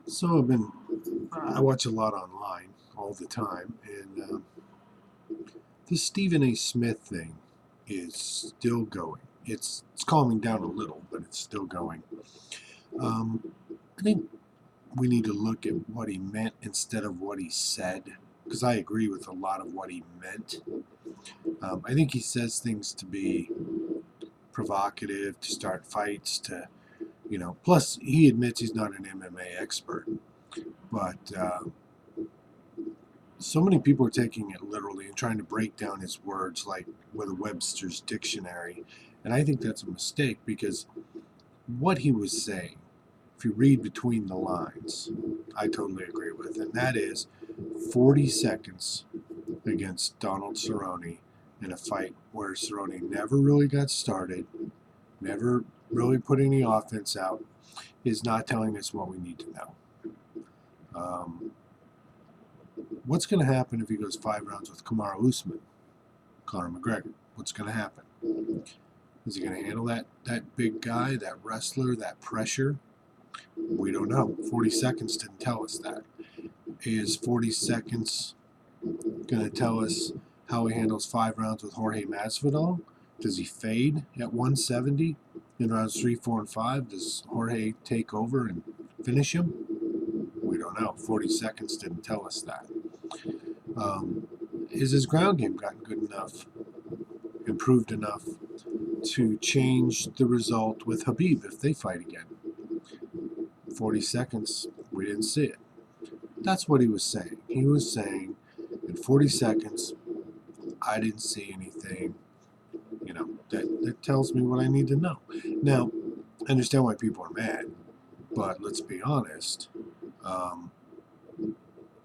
So I watch a lot online all the time, and this Stephen A. Smith thing is still going. It's calming down a little, but it's still going. Um, I think we need to look at what he meant instead of what he said, because I agree with a lot of what he meant. I think he says things to be provocative, to start fights, Plus, he admits he's not an MMA expert, but so many people are taking it literally and trying to break down his words like with a Webster's dictionary. And I think that's a mistake because what he was saying, if you read between the lines, I totally agree with. And that is 40 seconds against Donald Cerrone in a fight where Cerrone never really got started, never really put any offense out, is not telling us what we need to know. What's going to happen if he goes 5 rounds with Kamaru Usman, Conor McGregor? What's going to happen? Is he going to handle that big guy, that wrestler, that pressure? We don't know. 40 seconds didn't tell us that. Is 40 seconds going to tell us how he handles 5 rounds with Jorge Masvidal? Does he fade at 170 in rounds 3, 4, and 5? Does Jorge take over and finish him? We don't know. 40 seconds didn't tell us that. Is his ground game gotten good enough, improved enough to change the result with Habib if they fight again? 40 seconds, we didn't see it. That's what he was saying. He was saying, in 40 seconds, I didn't see anything, that tells me what I need to know. Now, I understand why people are mad, but let's be honest.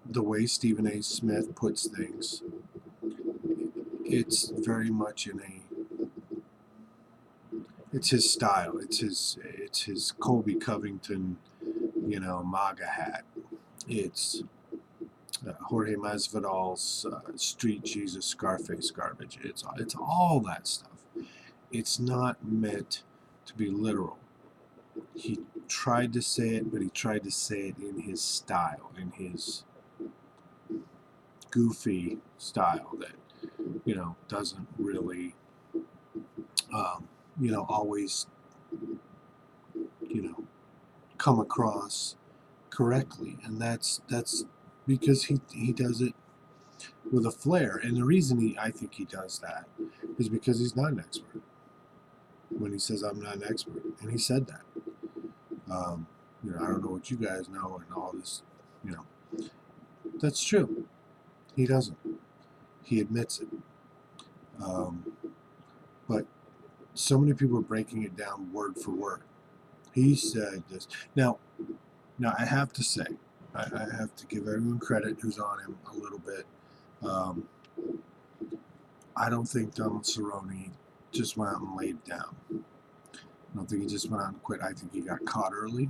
The way Stephen A. Smith puts things, it's very much it's his style. It's his Colby Covington, MAGA hat. It's Jorge Masvidal's Street Jesus Scarface garbage. It's all that stuff. It's not meant to be literal. He tried to say it, but he tried to say it in his style, in his goofy style that doesn't really always come across correctly, and that's because he does it with a flair. And the reason I think he does that is because he's not an expert. When he says I'm not an expert, and he said that, I don't know what you guys know and all this, that's true. He doesn't. He admits it. But so many people are breaking it down word for word. He said this. Now I have to say, I have to give everyone credit who's on him a little bit. I don't think Donald Cerrone just went out and laid down. I don't think he just went out and quit. I think he got caught early.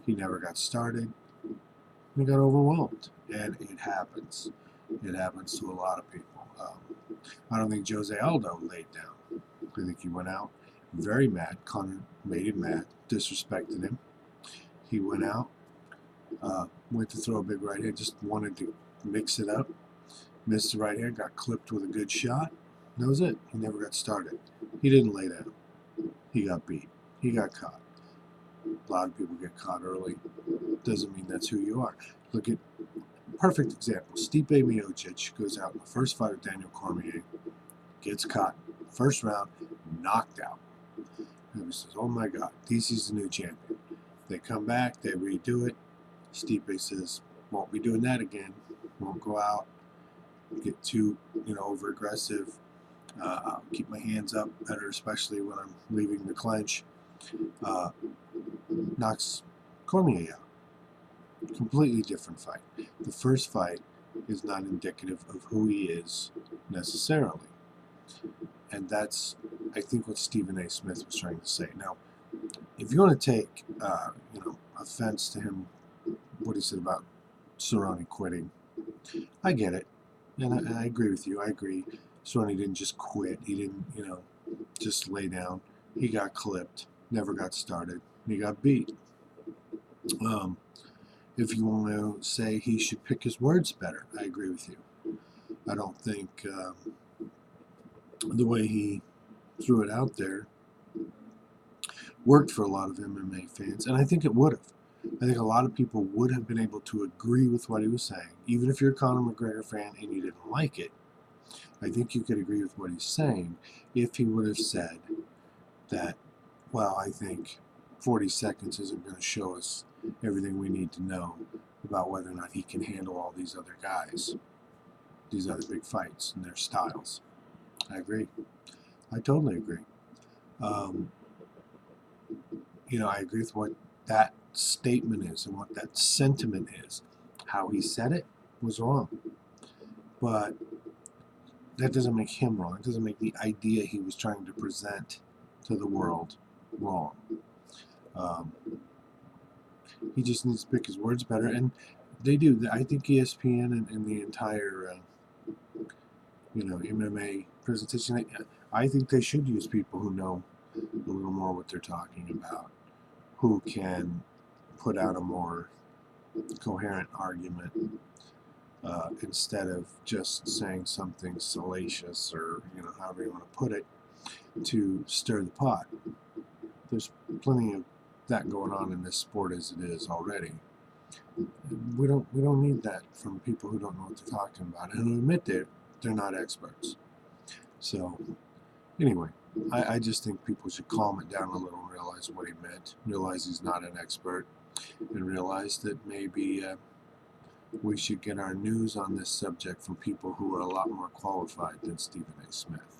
He never got started. He got overwhelmed. And it happens. It happens to a lot of people. I don't think Jose Aldo laid down. I think he went out very mad. Conor made him mad, disrespected him. He went out, went to throw a big right hand, just wanted to mix it up. Missed the right hand, got clipped with a good shot. That was it. He never got started. He didn't lay down. He got beat. He got caught. A lot of people get caught early. Doesn't mean that's who you are. Look at perfect example. Stipe Miocic goes out in the first fight with Daniel Cormier, gets caught, first round, knocked out. And he says, "Oh my God, DC's the new champion." They come back, they redo it. Stipe says, "Won't be doing that again. Won't go out, get too, over aggressive. I'll keep my hands up better, especially when I'm leaving the clinch." Knocks Cormier out. Completely different fight. The first fight is not indicative of who he is necessarily. And that's, I think, what Stephen A. Smith was trying to say. Now, if you want to take, offense to him, what he said about Cerrone quitting, I get it. And I agree with you. I agree. Cerrone didn't just quit. He didn't, just lay down. He got clipped. Never got started. He got beat. If you want to say he should pick his words better, I agree with you. I don't think the way he threw it out there worked for a lot of MMA fans, and I think it would have. I think a lot of people would have been able to agree with what he was saying, even if you're a Conor McGregor fan and you didn't like it. I think you could agree with what he's saying if he would have said that, well, I think 40 seconds isn't going to show us everything we need to know about whether or not he can handle all these other guys, these other big fights and their styles. I agree. I totally agree. I agree with what that statement is and what that sentiment is. How he said it was wrong. But that doesn't make him wrong. It doesn't make the idea he was trying to present to the world wrong. He just needs to pick his words better, and they do. I think ESPN and the entire MMA presentation, I think they should use people who know a little more what they're talking about, who can put out a more coherent argument instead of just saying something salacious or however you want to put it to stir the pot. There's plenty of that going on in this sport as it is already. We don't need that from people who don't know what they're talking about and who admit they're not experts. So anyway, I just think people should calm it down a little and realize what he meant, realize he's not an expert, and realize that maybe we should get our news on this subject from people who are a lot more qualified than Stephen A. Smith.